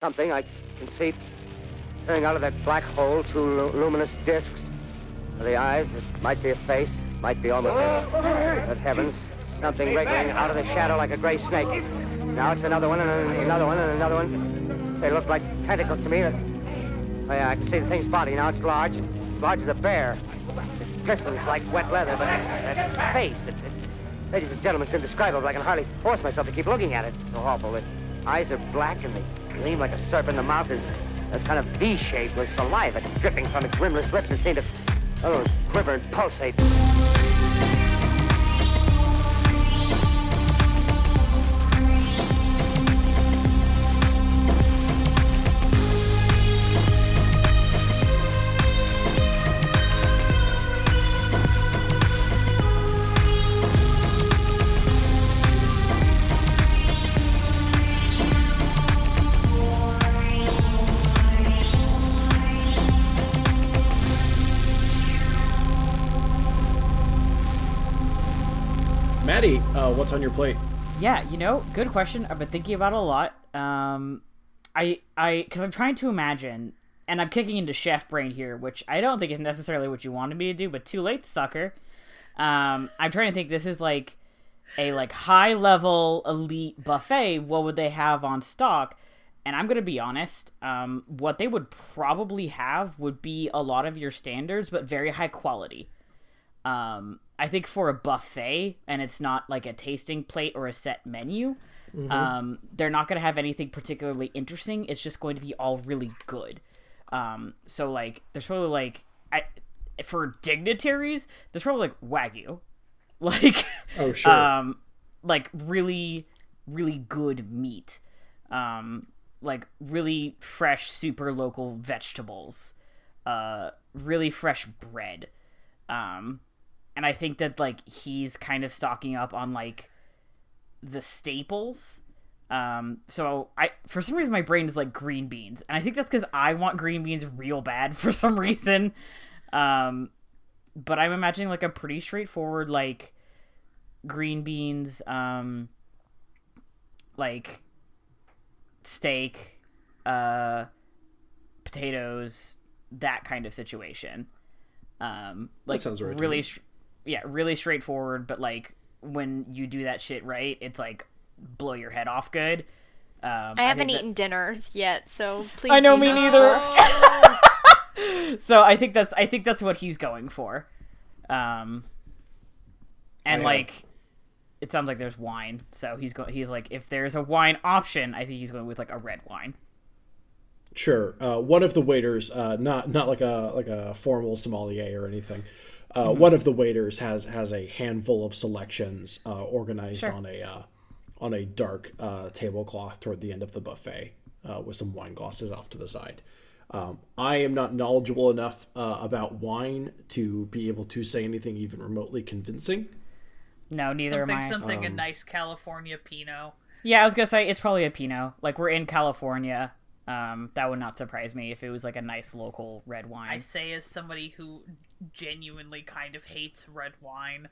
Something I can see turning out of that black hole, two luminous discs. The eyes, it might be a face, might be almost but heavens, something wriggling out of the shadow like a gray snake. Now it's another one, and another one, and another one. They look like tentacles to me. Oh, yeah, I can see the thing's body now. It's large as a bear. It glistens like wet leather, but that face, ladies and gentlemen, it's indescribable. I can hardly force myself to keep looking at it. It's so awful. The eyes are black, and they gleam like a serpent. The mouth is kind of V-shaped with saliva dripping from its rimless lips that seem to, quiver and pulsate. Maddie, what's on your plate? Yeah, good question. I've been thinking about it a lot. Because I'm trying to imagine, and I'm kicking into chef brain here, which I don't think is necessarily what you wanted me to do, but too late, sucker. I'm trying to think. This is like a high level elite buffet. What would they have on stock? And I'm gonna be honest. What they would probably have would be a lot of your standards, but very high quality. I think for a buffet, and it's not like a tasting plate or a set menu, they're not going to have anything particularly interesting. It's just going to be all really good. So, there's probably, for dignitaries, there's probably, Wagyu. Oh, sure. Really, really good meat. Really fresh, super local vegetables. Really fresh bread. And I think that, he's kind of stocking up on, the staples. So, for some reason, my brain is, green beans. And I think that's because I want green beans real bad for some reason. But I'm imagining, a pretty straightforward, green beans, steak, potatoes, that kind of situation. That sounds right really, really straightforward, but when you do that shit right, it's blow your head off good. I haven't eaten dinners yet, so please. I know, me neither. So I think that's what he's going for. And it sounds like there's wine, so he's if there's a wine option, I think he's going with a red wine. Sure. One of the waiters, not like a formal sommelier or anything. One of the waiters has a handful of selections organized Sure. on a dark tablecloth toward the end of the buffet with some wine glasses off to the side. I am not knowledgeable enough about wine to be able to say anything even remotely convincing. No, neither am I. Something a nice California Pinot. Yeah, I was gonna say it's probably a Pinot. We're in California. That would not surprise me if it was a nice local red wine. I say as somebody who genuinely kind of hates red wine.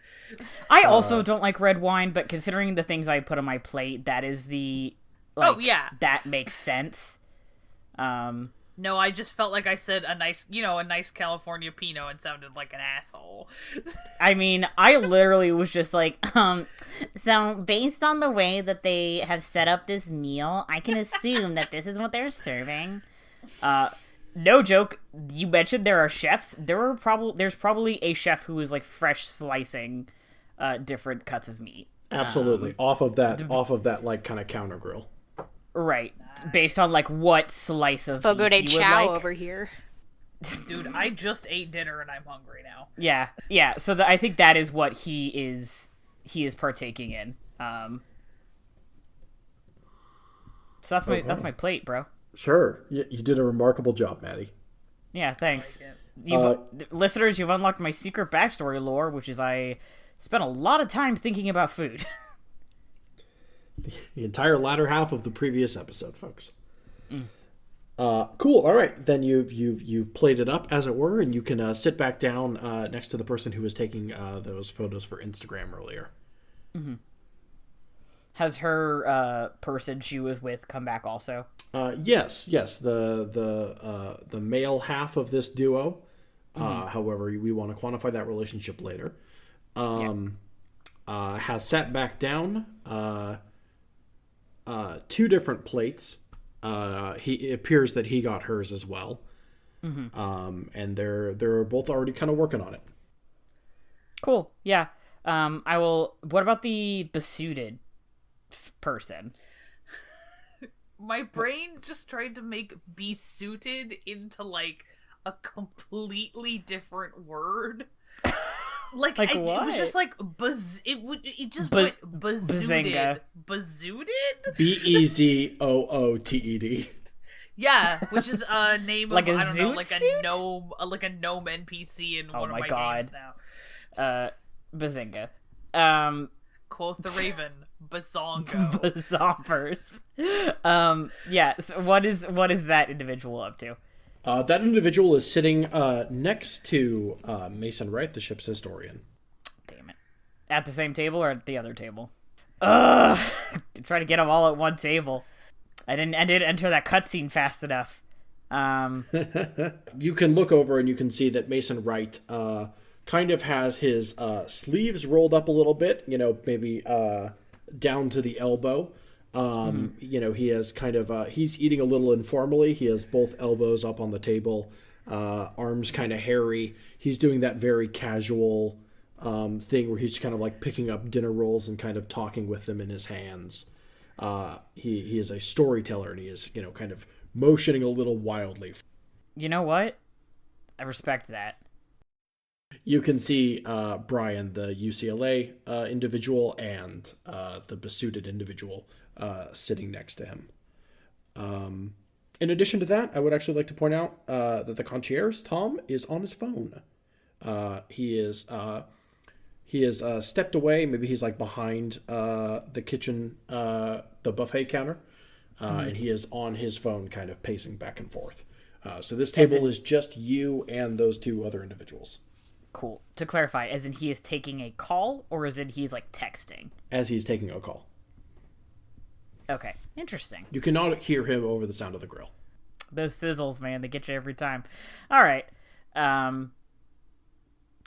I also don't like red wine, but considering the things I put on my plate, that is the that makes sense. No, I just felt like I said a nice California Pinot and sounded like an asshole. I mean, I literally was just so based on the way that they have set up this meal, I can assume that this is what they're serving. No joke. You mentioned there are chefs. There's probably a chef who is fresh slicing different cuts of meat. Absolutely. Off of that kind of counter grill. Right. Nice. Based on what slice of Fogo de beef you would Chao like. over here. Dude, I just ate dinner and I'm hungry now. Yeah. So I think that is what he is partaking in. So that's my plate, bro. Sure. You did a remarkable job, Maddie. Yeah, thanks. Listeners, you've unlocked my secret backstory lore, which is I spent a lot of time thinking about food. The entire latter half of the previous episode, folks. Cool. All right, then you've played it up, as it were, and you can sit back down next to the person who was taking those photos for Instagram earlier. Mm-hmm. Has her person she was with come back also? Yes. The male half of this duo. However, we want to quantify that relationship later. Has sat back down. 2 different plates. It appears that he got hers as well. And they're both already kind of working on it. Cool. Yeah. I will. What about the besuited person? My brain just tried to make be suited into like a completely different word. Like what? It was just like it just went bazooted. Bazooted? BEZOOTED. Yeah, which is a name Like of a I don't know, zoot like suit? a gnome NPC in one of my games now. Bazinga. Quoth the Raven, Bazongo. Bazompers. Yeah, so what is that individual up to? That individual is sitting next to Mason Wright, the ship's historian. Damn it. At the same table or at the other table? Ugh! Try to get them all at one table. I didn't enter that cutscene fast enough. You can look over and you can see that Mason Wright kind of has his sleeves rolled up a little bit, maybe down to the elbow. He has kind of, he's eating a little informally. He has both elbows up on the table, arms kind of hairy. He's doing that very casual thing where he's just kind of like picking up dinner rolls and kind of talking with them in his hands. He is a storyteller and he is, kind of motioning a little wildly. You know what? I respect that. You can see Brian, the UCLA individual, and the besuited individual sitting next to him. In addition to that, I would actually like to point out that the concierge, Tom, is on his phone. He is stepped away. Maybe he's like behind the kitchen, the buffet counter, and he is on his phone, kind of pacing back and forth. So this table is just you and those 2 other individuals. Cool. To clarify, as in he is taking a call, or as in he's like texting? As he's taking a call. Okay, interesting. You cannot hear him over the sound of the grill. Those sizzles, man, they get you every time. All right.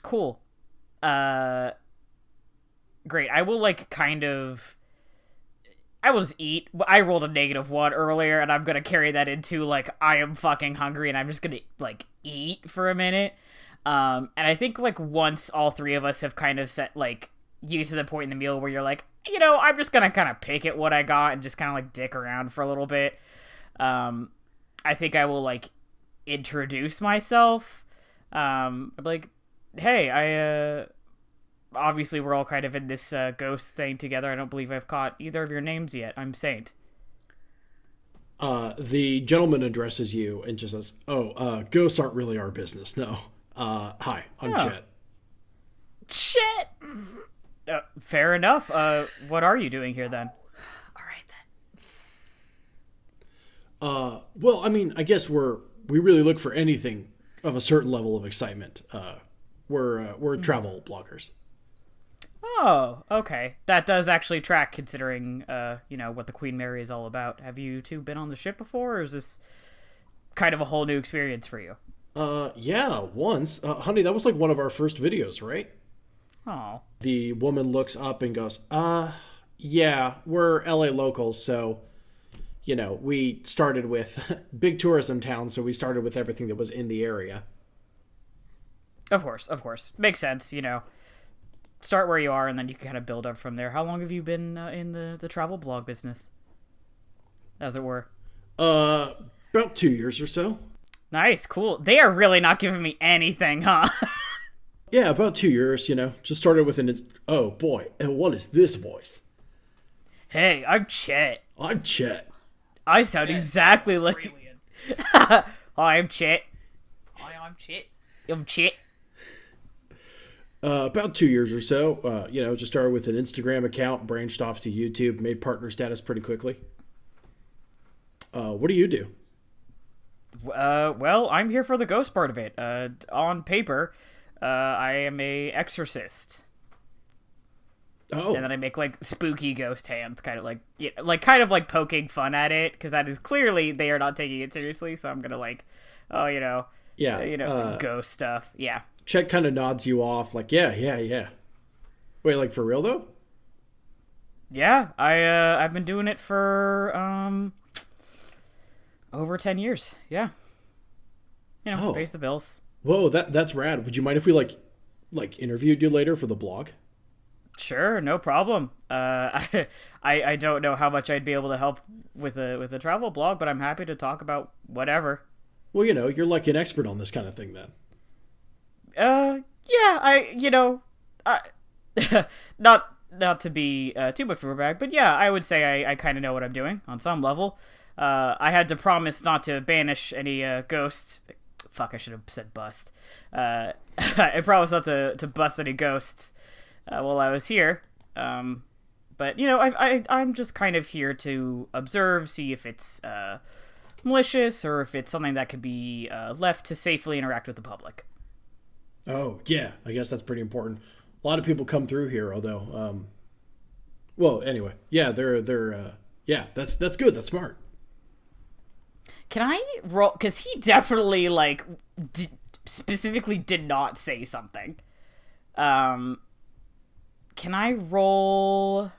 Cool. Great. I will I will just eat. I rolled a -1 earlier, and I'm gonna carry that into I am fucking hungry, and I'm just gonna eat for a minute. And I think once all 3 of us have kind of set you get to the point in the meal where you're I'm just gonna kind of pick at what I got and just kind of dick around for a little bit. I think I will introduce myself. I'm hey, obviously we're all kind of in this ghost thing together. I don't believe I've caught either of your names yet. I'm Saint. The gentleman addresses you and just says, ghosts aren't really our business. No. Hi, I'm Chet. Chet! Fair enough. What are you doing here then? All right then. Well, I mean, I guess we really look for anything of a certain level of excitement. We're travel bloggers. Oh, okay. That does actually track considering, what the Queen Mary is all about. Have you 2 been on the ship before, or is this kind of a whole new experience for you? Yeah, once. Honey, that was one of our first videos, right? Oh. The woman looks up and goes, yeah, we're LA locals, so, we started with big tourism town, so we started with everything that was in the area. Of course. Makes sense, Start where you are, and then you can kind of build up from there. How long have you been in the travel blog business, as it were? About 2 years or so. Nice, cool. They are really not giving me anything, huh? Yeah, about 2 years, just started with oh boy, and what is this voice? Hey, I'm Chet. I'm Chet. I sound exactly like... Hi, I'm Chet. Hi, I'm Chet. I'm Chet. About 2 years or so, just started with an Instagram account, branched off to YouTube, made partner status pretty quickly. What do you do? Well, I'm here for the ghost part of it. On paper, I am a exorcist. Oh. And then I make like spooky ghost hands, kind of like poking fun at it, because that is clearly they are not taking it seriously. So I'm gonna like, oh, ghost stuff. Yeah. Chet kind of nods you off, like, yeah. Wait, like for real though? Yeah, I've been doing it for over 10 years. Yeah. Pays the bills. Whoa, that's rad. Would you mind if we like interviewed you later for the blog? Sure, no problem. I don't know how much I'd be able to help with a travel blog, but I'm happy to talk about whatever. Well, you're like an expert on this kind of thing then. Not to be too much of a brag, but yeah, I would say I kind of know what I'm doing on some level. I had to promise not to banish any ghosts. Fuck, I should have said bust. I promised not to bust any ghosts while I was here. But I'm just kind of here to observe, see if it's malicious or if it's something that could be left to safely interact with the public. Oh yeah, I guess that's pretty important. A lot of people come through here, although, well, anyway, yeah, they're yeah, that's good, that's smart. Can I roll? Because he definitely specifically did not say something. Can I roll?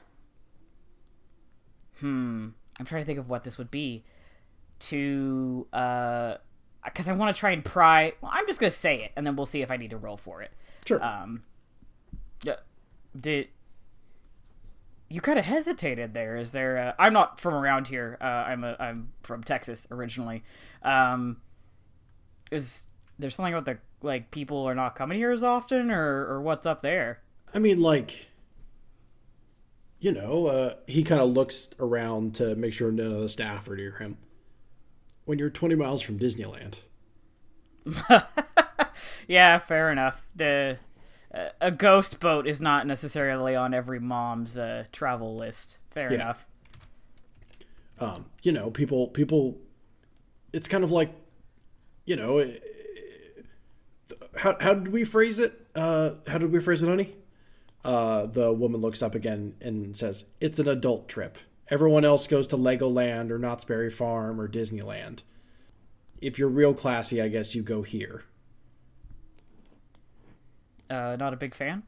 I'm trying to think of what this would be. Because I want to try and pry. Well, I'm just gonna say it, and then we'll see if I need to roll for it. Sure. Did you kind of hesitated there? Is there? I'm not from around here. I'm from Texas originally. Is there something about the people are not coming here as often, or what's up there? I mean, he kind of looks around to make sure none of the staff are near him. When you're 20 miles from Disneyland. Yeah, fair enough. A ghost boat is not necessarily on every mom's travel list. Fair enough. People. It's kind of like, how did we phrase it? Honey? The woman looks up again and says, "It's an adult trip. Everyone else goes to Legoland or Knott's Berry Farm or Disneyland. If you're real classy, I guess you go here." Not a big fan?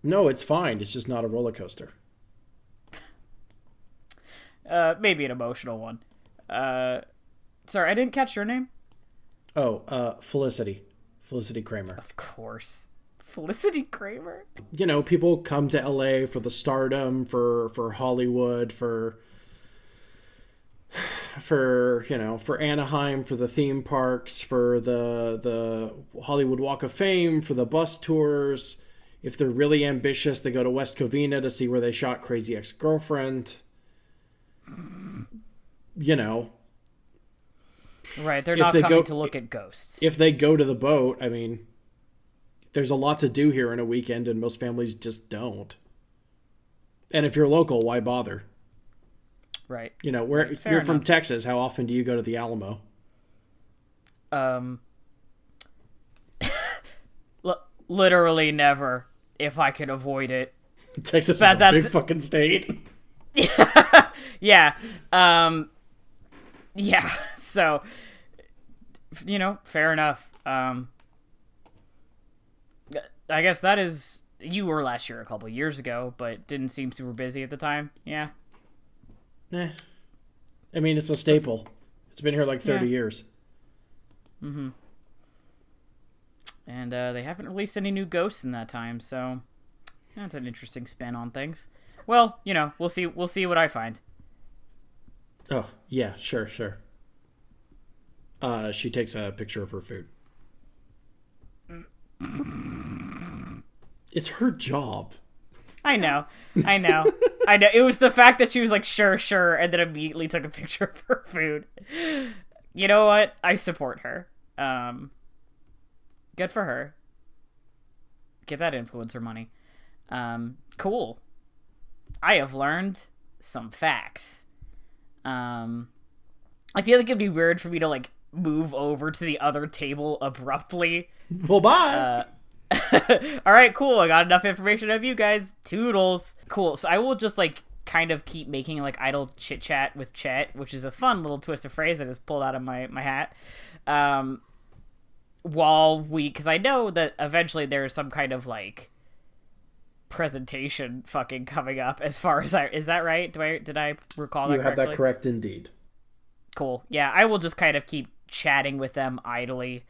No, it's fine. It's just not a roller coaster. Maybe an emotional one. Sorry, I didn't catch your name? Oh, Felicity. Felicity Kramer. Of course. Felicity Kramer? People come to LA for the stardom, for Hollywood, for Anaheim, for the theme parks, for the Hollywood Walk of Fame, for the bus tours. If they're really ambitious, they go to West Covina to see where they shot Crazy Ex-Girlfriend. Right, they're not coming to look at ghosts. If they go to the boat, I mean, there's a lot to do here in a weekend, and most families just don't. And if you're local, why bother? Right. Where Fair you're enough. from Texas, how often do you go to the Alamo? Literally never, if I can avoid it. Texas is a big fucking state. Yeah. Yeah. So, fair enough. I guess that is... You were last year a couple years ago, but didn't seem super busy at the time. Yeah. I mean, it's a staple. It's been here 30 years. Mm-hmm. And they haven't released any new ghosts in that time, so that's an interesting spin on things. Well, we'll see. We'll see what I find. Oh yeah, sure. She takes a picture of her food. It's her job. I know. It was the fact that she was like, sure, and then immediately took a picture of her food. You know what? I support her. Good for her. Get that influencer money. Cool. I have learned some facts. I feel like it'd be weird for me to move over to the other table abruptly. Well, bye. All right, cool. I got enough information of you guys. Toodles. Cool. So I will just like kind of keep making like idle chit chat with Chet, which is a fun little twist of phrase that is pulled out of my hat. Because I know that eventually there's some kind of like presentation fucking coming up. As far as is that right? Did I recall that correctly? You have that correct indeed. Cool. Yeah, I will just kind of keep chatting with them idly.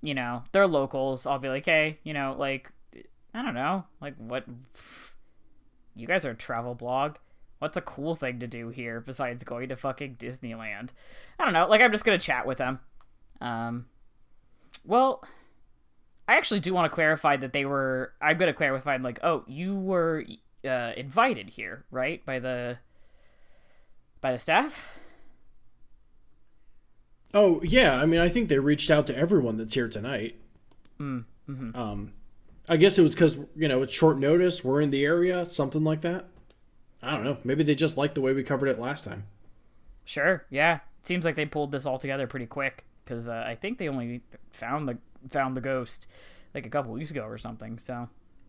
You know, they're locals. I'll be like, hey, you know, like, I don't know, like, what? You guys are a travel blog. What's a cool thing to do here besides going to fucking Disneyland? I don't know. Like, I'm just gonna chat with them. Well, I actually do want to clarify that I'm gonna clarify, like, oh, you were invited here, right? By the staff? Oh, yeah. I mean, I think they reached out to everyone that's here tonight. Mm-hmm. I guess it was because, you know, it's short notice. We're in the area, something like that. I don't know. Maybe they just liked the way we covered it last time. Sure. Yeah. It seems like they pulled this all together pretty quick because I think they only found the ghost like a couple weeks ago or something. So.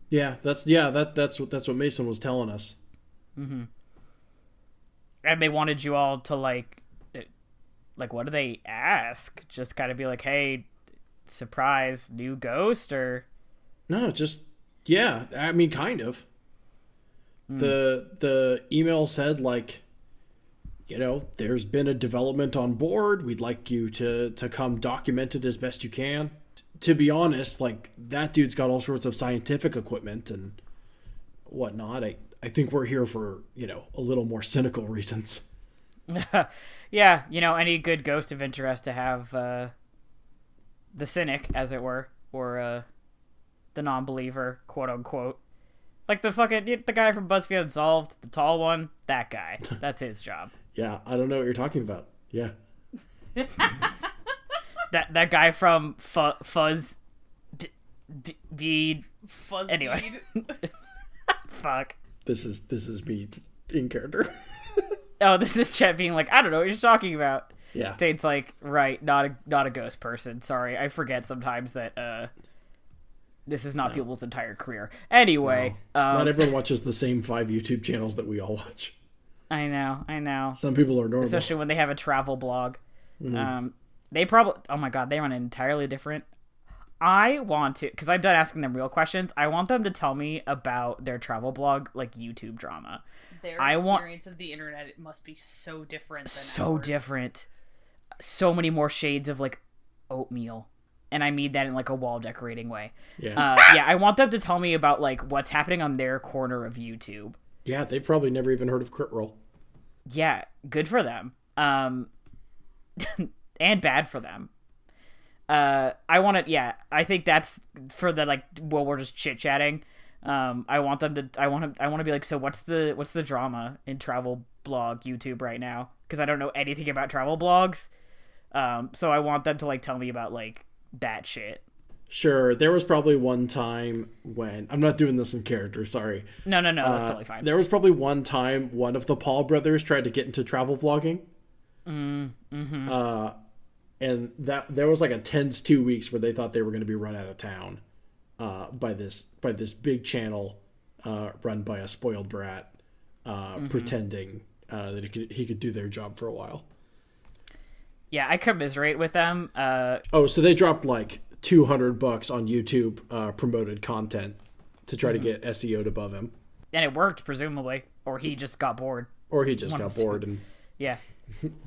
Yeah. That's what Mason was telling us. Mm-hmm. And they wanted you all to like, what do they ask? Just kind of be like, hey, surprise, new ghost, or? No, just, yeah, I mean, kind of. The email said, like, you know, there's been a development on board. We'd like you to come document it as best you can. To be honest, like, that dude's got all sorts of scientific equipment and whatnot. I think we're here for, you know, a little more cynical reasons. Yeah, you know, any good ghost adventure has to have the cynic, as it were, or the non-believer, quote unquote. Like the guy from BuzzFeed Unsolved, the tall one, that guy. That's his job. Yeah, I don't know what you're talking about. Yeah. that guy from Fuzz Bead. Fuzz anyway. Bead. Fuck. This is me in character. Oh, this is Chet being like, I don't know what you're talking about. Yeah. Tate's like, right, not a ghost person. Sorry, I forget sometimes that this is not people's entire career. Anyway, not everyone watches the same 5 YouTube channels that we all watch. I know. Some people are normal, especially when they have a travel blog. Mm-hmm. They probably, oh my god, they run an entirely different. I want to, because I'm done asking them real questions. I want them to tell me about their travel blog, like YouTube drama. Their experience of the internet, it must be so different than ours. Different. So many more shades of like oatmeal. And I mean that in like a wall decorating way. Yeah. Yeah, I want them to tell me about like what's happening on their corner of YouTube. Yeah, they've probably never even heard of Crit Roll. Yeah, good for them. And bad for them. I think that's for the like, well, we're just chit chatting. I want to be like, so what's the drama in travel blog YouTube right now? Because I don't know anything about travel blogs. So I want them to like tell me about like that shit. Sure, there was probably one time when I'm not doing this in character. Sorry. No, that's totally fine. There was probably one time one of the Paul brothers tried to get into travel vlogging. Mm-hmm. And that there was like a tense 2 weeks where they thought they were going to be run out of town by this big channel run by a spoiled brat pretending that he could do their job for a while. Yeah, I commiserate with them. So they dropped like $200 on YouTube promoted content to try to get SEO'd above him. And it worked, presumably. Or he just got bored. And yeah,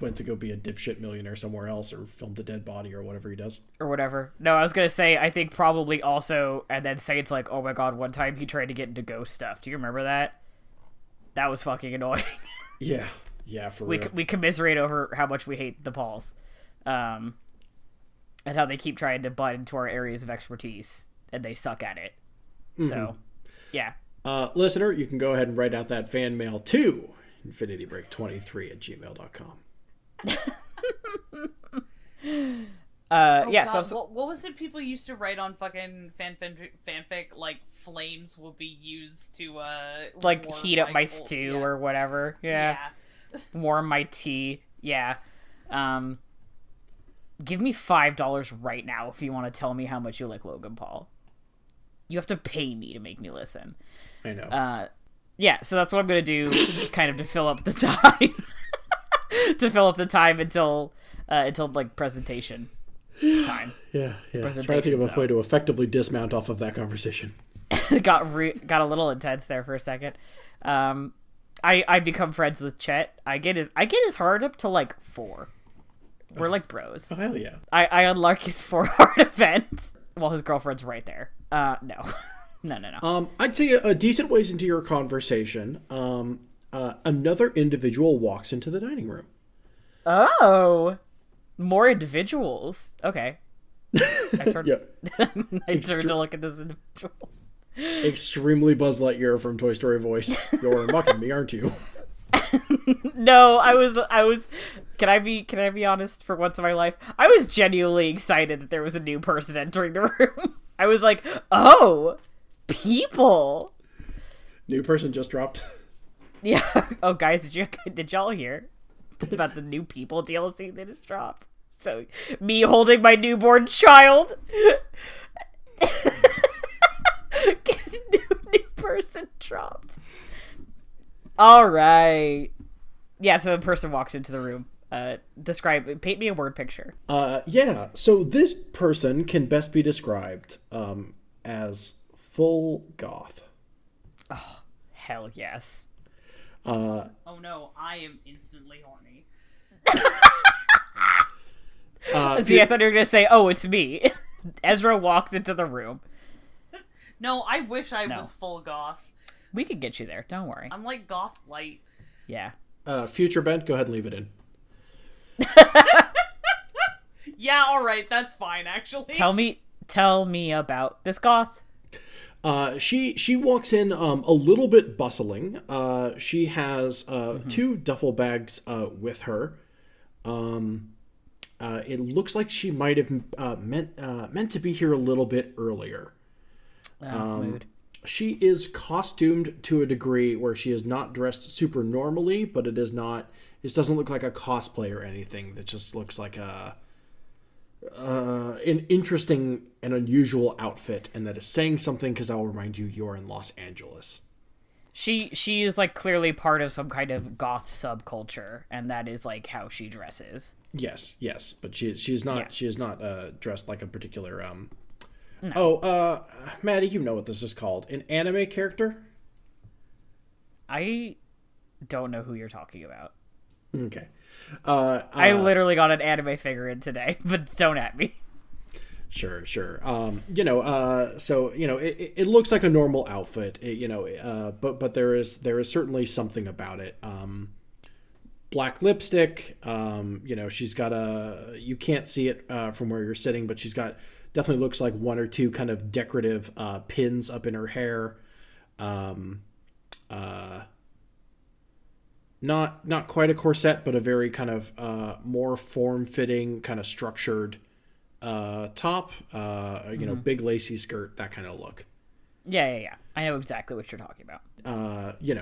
went to go be a dipshit millionaire somewhere else or filmed a dead body or whatever he does. Or whatever. No, I was going to say, I think probably also, and then say it's like, oh my god, one time he tried to get into ghost stuff. Do you remember that? That was fucking annoying. Yeah, for real. We commiserate over how much we hate the Pauls. And how they keep trying to butt into our areas of expertise, and they suck at it. Mm-hmm. So, yeah. Listener, you can go ahead and write out that fan mail to infinitybreak23@gmail.com. Yeah. God, so what was it people used to write on fucking fanfic? Like flames will be used to like heat up my stew or whatever. Yeah. Warm my tea. Yeah. give me $5 right now if you want to tell me how much you like Logan Paul. You have to pay me to make me listen. I know. Yeah, so that's what I'm going to do, kind of to fill up the time. To fill up the time until like, presentation time. Yeah. Try to think of a way to effectively dismount off of that conversation. got a little intense there for a second. I become friends with Chet. I get his heart up to like 4. We're like bros. Oh, hell yeah. I unlock his 4 heart event while his girlfriend's right there. No. No. I'd say a decent ways into your conversation, another individual walks into the dining room. Oh, more individuals. Okay. I turned to look at this individual. Extremely Buzz Lightyear from Toy Story voice. You're mocking me, aren't you? No, I was. Can I be honest? For once in my life, I was genuinely excited that there was a new person entering the room. I was like, oh, people. New person just dropped. Yeah. Oh, guys, did y'all hear about the new people DLC that just dropped? So, me holding my newborn child. new person dropped. All right. Yeah, so a person walks into the room. Paint me a word picture. Yeah. So this person can best be described as full goth. Oh, hell yes. Oh no, I am instantly horny. See, I thought you were gonna say, "Oh, it's me." Ezra walks into the room. No, I wish I was full goth. We could get you there. Don't worry. I'm like goth light. Yeah. Future bent. Go ahead and leave it in. Yeah, all right, that's fine. Actually, tell me about this goth. She walks in a little bit bustling. She has 2 duffel bags with her. It looks like she might have meant to be here a little bit earlier. Mood. She is costumed to a degree where she is not dressed super normally, but it doesn't look like a cosplay or anything. That just looks like an interesting and unusual outfit, and that is saying something because I'll remind you, you're in Los Angeles. She is like clearly part of some kind of goth subculture, and that is like how she dresses. Yes, but she is not. Yeah. She is not dressed like a particular. No. Oh, Maddie, you know what this is called? An anime character? I don't know who you're talking about. Okay. I literally got an anime figure in today, but don't at me. Sure. So, it looks like a normal outfit, but there is certainly something about it. Black lipstick, she's got you can't see it from where you're sitting, but she's got, definitely looks like 1 or 2 kind of decorative pins up in her hair. Not quite a corset, but a very kind of more form-fitting, kind of structured top. Big lacy skirt, that kind of look. Yeah. I know exactly what you're talking about.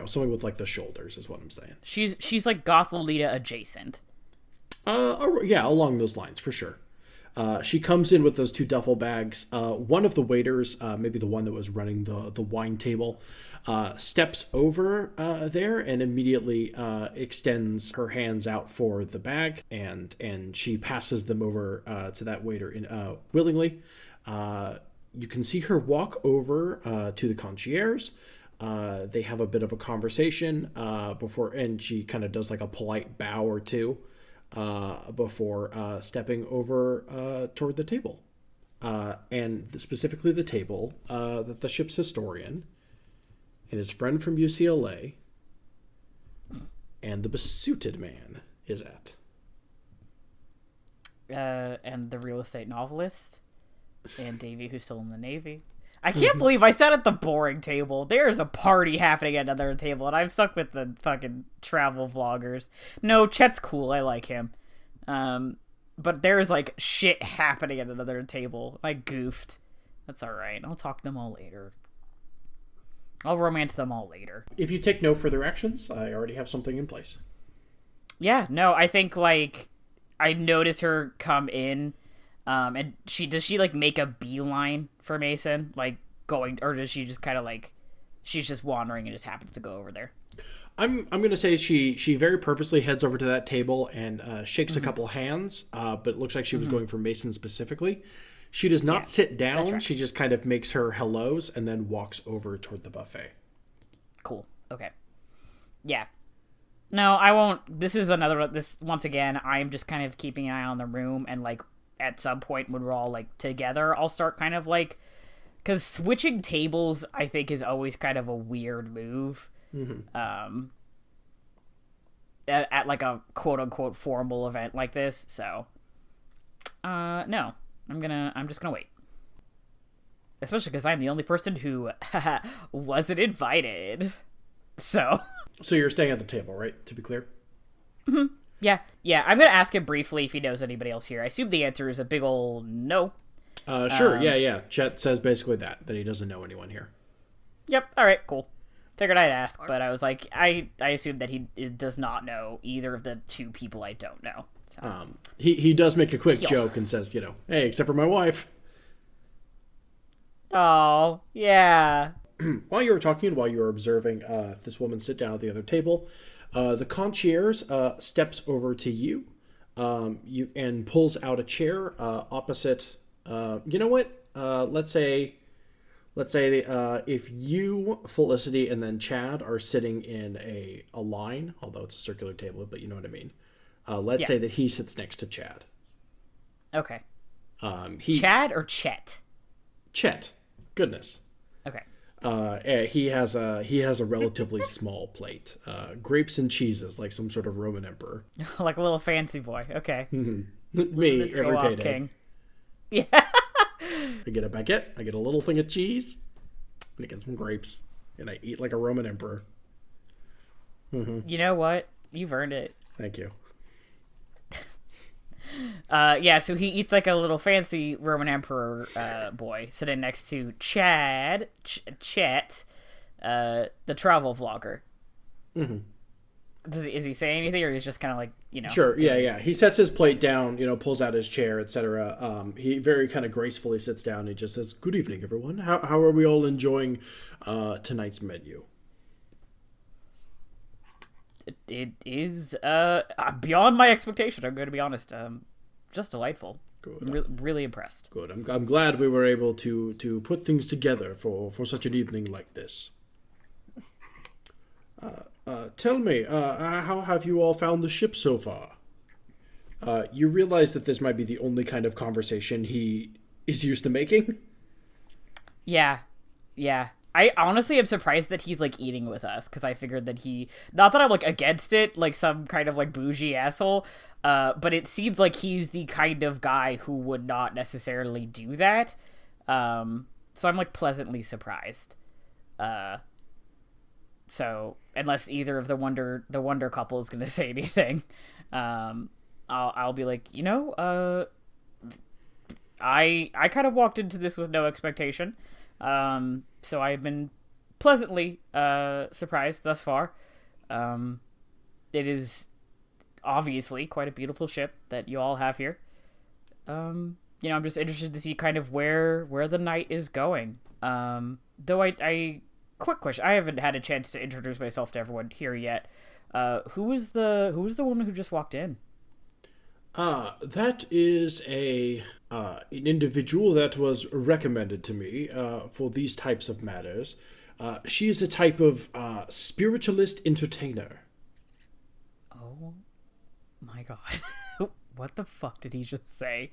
Something with like the shoulders is what I'm saying. She's like Goth Lolita adjacent. Yeah, along those lines for sure. She comes in with those 2 duffel bags. One of the waiters, maybe the one that was running the wine table, steps over there and immediately extends her hands out for the bag, and she passes them over to that waiter willingly. You can see her walk over to the concierge. They have a bit of a conversation before, and she kind of does like a polite bow or 2. Before stepping over toward the table. And specifically the table that the ship's historian and his friend from UCLA and the besuited man is at. And the real estate novelist and Davey, who's still in the Navy. I can't believe I sat at the boring table. There's a party happening at another table, and I'm stuck with the fucking travel vloggers. No, Chet's cool. I like him. But there's, like, shit happening at another table. I goofed. That's alright. I'll talk to them all later. I'll romance them all later. If you take no further actions, I already have something in place. Yeah, no, I think, like, I notice her come in, and does she like make a beeline for Mason, like going, or does she just kind of like she's just wandering and just happens to go over there? I'm gonna say she very purposely heads over to that table and shakes a couple hands, but it looks like she was going for Mason specifically. She does not sit down. She just kind of makes her hellos and then walks over toward the buffet. Cool. Okay. Yeah. No, I won't. This once again, I'm just kind of keeping an eye on the room, and like at some point when we're all like together, I'll start kind of like, because switching tables I think is always kind of a weird move. At like a quote unquote formal event like this. So, no, I'm just gonna wait. Especially because I'm the only person who wasn't invited. So you're staying at the table, right? To be clear. Yeah. I'm gonna ask him briefly if he knows anybody else here. I assume the answer is a big ol' no. Sure. Yeah. Chet says basically that he doesn't know anyone here. Yep. All right. Cool. Figured I'd ask, but I was like, I assume that he does not know either of the two people I don't know. So. He does make a quick joke and says, hey, except for my wife. Oh, yeah. While you were observing this woman sit down at the other table, the concierge steps over to you, and pulls out a chair opposite. You know what? Let's say if you, Felicity, and then Chad are sitting in a line, although it's a circular table, but you know what I mean. Let's say that he sits next to Chad. Okay. Chad or Chet? Chet. Goodness. Okay. He has a relatively small plate. Grapes and cheeses, like some sort of Roman emperor. Like a little fancy boy. Okay. Me, every payday. King. Yeah. I get a baguette, I get a little thing of cheese, and I get some grapes, and I eat like a Roman emperor. You know what? You've earned it. Thank you. So he eats like a little fancy Roman emperor boy sitting next to Chet, the travel vlogger. Is he saying anything, or he's just kind of like, Sure, yeah. He sets his plate down, pulls out his chair, etc. He very kind of gracefully sits down and he just says, "Good evening, everyone. How are we all enjoying tonight's menu?" It is beyond my expectation, I'm going to be honest. Just delightful. Good. Really impressed. Good. I'm glad we were able to put things together for such an evening like this. Tell me, how have you all found the ship so far? You realize that this might be the only kind of conversation he is used to making? Yeah. I honestly am surprised that he's, like, eating with us, because I figured that not that I'm, like, against it, like some kind of, like, bougie asshole, but it seems like he's the kind of guy who would not necessarily do that. So I'm, like, pleasantly surprised. So unless either of the Wonder couple is gonna say anything, I'll be like, I kind of walked into this with no expectation, so I've been pleasantly surprised thus far. It is obviously quite a beautiful ship that you all have here. I'm just interested to see kind of where the night is going. Though I quick question. I haven't had a chance to introduce myself to everyone here yet. Who was the woman who just walked in? That is an individual that was recommended to me for these types of matters. She is a type of spiritualist entertainer. Oh my god. What the fuck did he just say?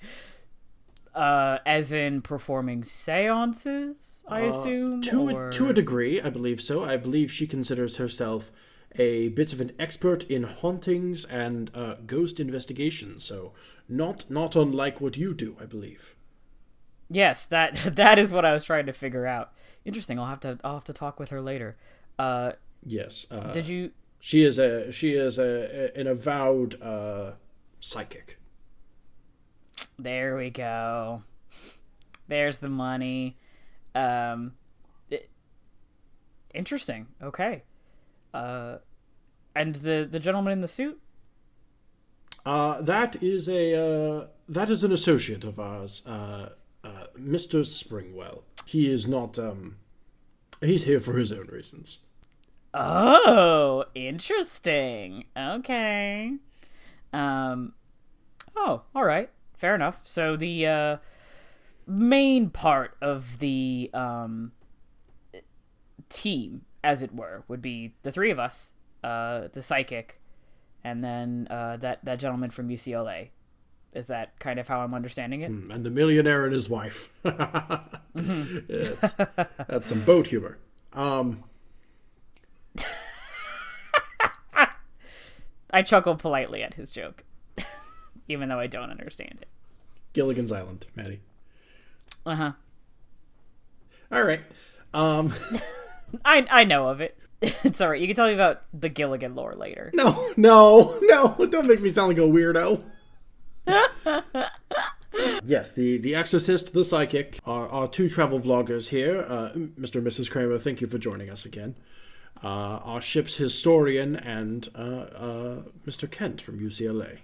As in performing seances, I assume? To a degree, I believe so. I believe she considers herself a bit of an expert in hauntings and ghost investigations, so not unlike what you do, I believe. Yes, that is what I was trying to figure out. Interesting. I'll have to talk with her later. Yes. Did you? She is an avowed psychic. There we go. There's the money. Interesting. Okay. And the gentleman in the suit? That is an associate of ours, Mr. Springwell. He is not, he's here for his own reasons. Oh, interesting. Okay. Oh, all right. Fair enough. So the main part of the team, as it were, would be the three of us, the psychic, and then that gentleman from UCLA. Is that kind of how I'm understanding it? And the millionaire and his wife. Yes. That's some boat humor. I chuckle politely at his joke, even though I don't understand it. Gilligan's Island, Maddie. Uh-huh. All right. I know of it. It's all right. You can tell me about the Gilligan lore later. No. Don't make me sound like a weirdo. Yes, the Exorcist, the Psychic, are two travel vloggers here. Mr. and Mrs. Kramer, thank you for joining us again. Our ship's historian and Mr. Kent from UCLA.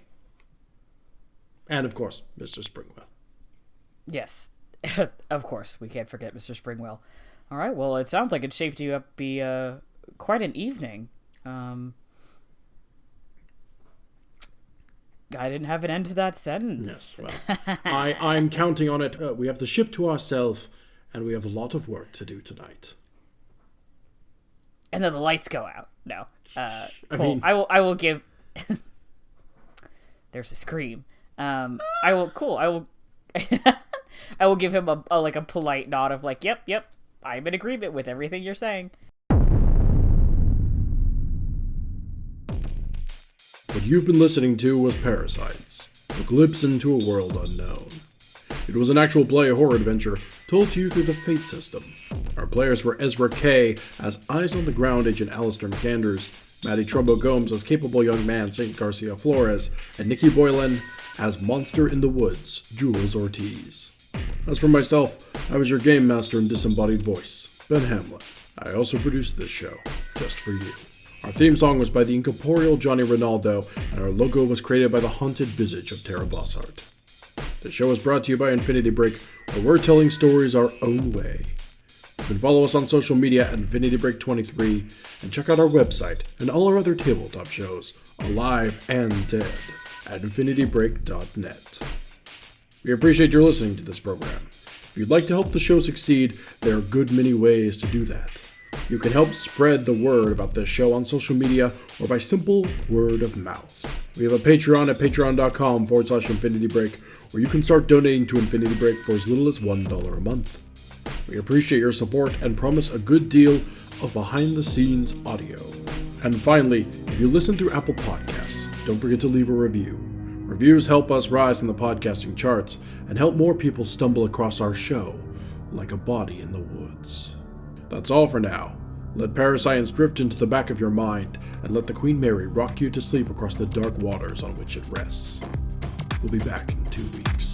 And, of course, Mr. Springwell. Yes, of course. We can't forget Mr. Springwell. All right, well, it sounds like it shaped you up to be quite an evening. I didn't have an end to that sentence. Yes, well, I'm counting on it. We have the ship to ourselves, and we have a lot of work to do tonight. And then the lights go out. No. Cool. I mean... I will give... There's a scream. I will give him a polite nod of like, yep, I'm in agreement with everything you're saying. What you've been listening to was Parasites, a glimpse into a world unknown. It was an actual play horror adventure told to you through the Fate system. Our players were Ezra K. as eyes-on-the-ground agent Alistair McAndrews, Matty Trumbo Gomes as capable young man St. Garcia Flores, and Nikki Boylan as monster in the woods Jules Ortiz. As for myself, I was your game master and disembodied voice, Ben Hamlin. I also produced this show, just for you. Our theme song was by the incorporeal Johnny Ronaldo, and our logo was created by the haunted visage of Tara Blossart. The show is brought to you by Infinity Break, where we're telling stories our own way. You can follow us on social media at InfinityBreak23, and check out our website and all our other tabletop shows, alive and dead, at InfinityBreak.net. We appreciate your listening to this program. If you'd like to help the show succeed, there are a good many ways to do that. You can help spread the word about this show on social media or by simple word of mouth. We have a Patreon at patreon.com/InfinityBreak, where you can start donating to Infinity Break for as little as $1 a month. We appreciate your support and promise a good deal of behind-the-scenes audio. And finally, if you listen through Apple Podcasts, don't forget to leave a review. Reviews help us rise in the podcasting charts and help more people stumble across our show like a body in the woods. That's all for now. Let parascience drift into the back of your mind and let the Queen Mary rock you to sleep across the dark waters on which it rests. We'll be back in 2 weeks.